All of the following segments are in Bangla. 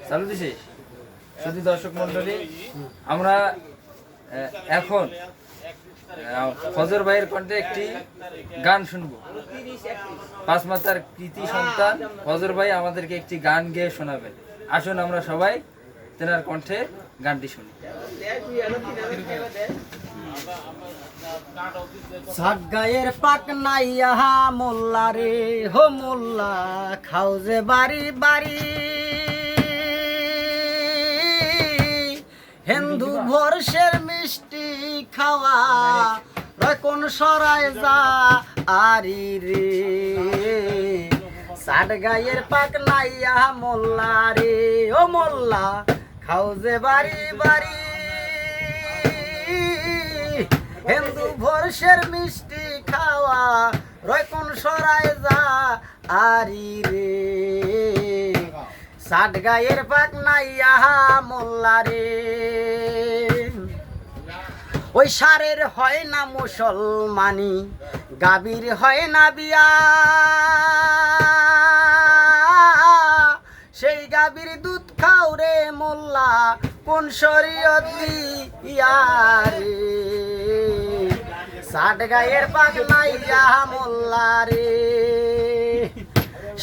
চালু দিছিস? শুধু দর্শক মন্ডলী, আমরা এখন ফজর ভাইয়ের কণ্ঠে একটি গান শুনবো। পাঁচ মাতার কৃতি সন্তান ফজর ভাই আমাদেরকে একটি গান গেয়ে শোনাবেন। আসুন আমরা সবাই তেনার কণ্ঠে গানটি শুনি। সাত গায়ের পাক নাইয়া মোল্লা রে হো মোল্লা, খাও যে বাড়ি বাড়ি, হিন্দু ভরসের মিষ্টি খাওয়া কোন সরায় যা আরি রে। সাত গায়ের পাক নাইয়া মোল্লা রে ও মোল্লা, খাও যে বাড়ি বাড়ি, হিন্দু ভরসের মিষ্টি খাওয়া রয় কোন সরায় যা আরি রে। সাত গায়ের পাক নাইয়া মোল্লা রে, ওই সারের হয় না মুসলমানি, গাভীর হয় না বিয়া, সেই গাভীর দুধ খাও রে মোল্লা, কোন শরীয়ত দিয়া রে। সাত গায়ের পাক নাইয়া মোল্লা রে,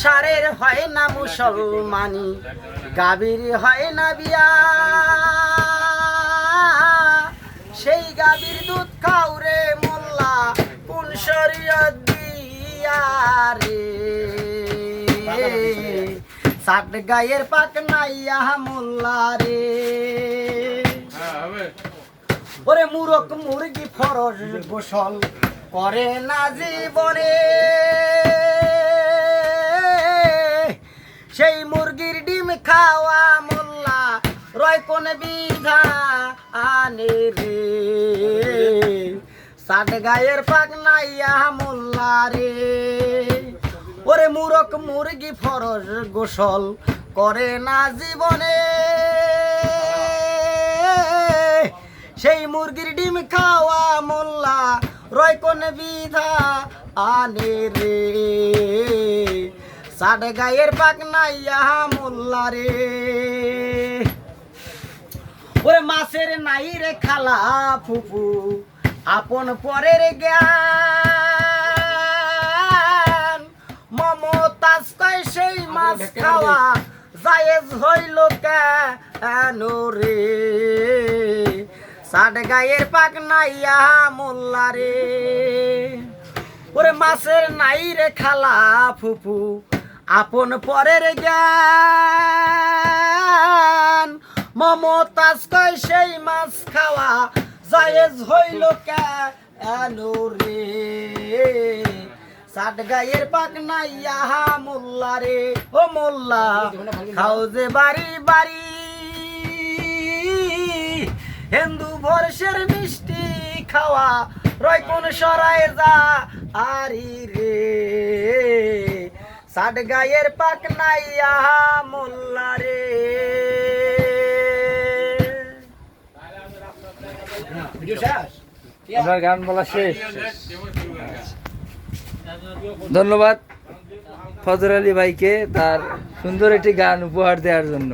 সারের হয় না মুসলমানি, গাভীর হয় না বিয়া, সেই গাভীর দুধ খাও রে মোল্লা, কোন শরীয়ত দিয়া রে। সাত গায়ের পাক নাইয়া মোল্লা রে, ওরে মুরক মুরগি ফরজ গোসল করে না জীবনে, সেই মুরগির ডিম খাওয়া মোল্লা রয় কোন বিধা আনে রে। সাত গায়ের পাক নাইয়া মোল্লা রে, ওরে মুরক মুরগি ফরজ গোসল করে না জীবনে, সেই মুরগির ডিম খাওয়া মোল্লা রয় কোন বিধা আনে রে। সাত গায়ের পাক নাইয়া মোল্লা রে, ওরে মাছের নাই রে খালা ফুফু, আপন পরের জ্ঞান, মমতাজ কয় সেই মাছ খাওয়া জায়েজ হইল কেন রে। সাত গায়ের পাক নাইয়া মোল্লা রে, ওরে মাছের নাই রে খালা ফুফু, আপন পরের জ্ঞান, মমতাজ কয় সেই মাছ খাওয়া জায়েজ হইল কেন রে। সাত গায়ের পাক নাইয়া মোল্লা রে ও মোল্লা, খাও যে বাড়ি বাড়ি, হিন্দু ভরসের মিষ্টি খাওয়া রয় কোন সরায় যা আরি রে। সাত গায়ের পাক নাইয়া মোল্লা রে। আপনার গান বলা শেষ। ধন্যবাদ ফজর আলী ভাইকে তার সুন্দর একটি গান উপহার দেওয়ার জন্য।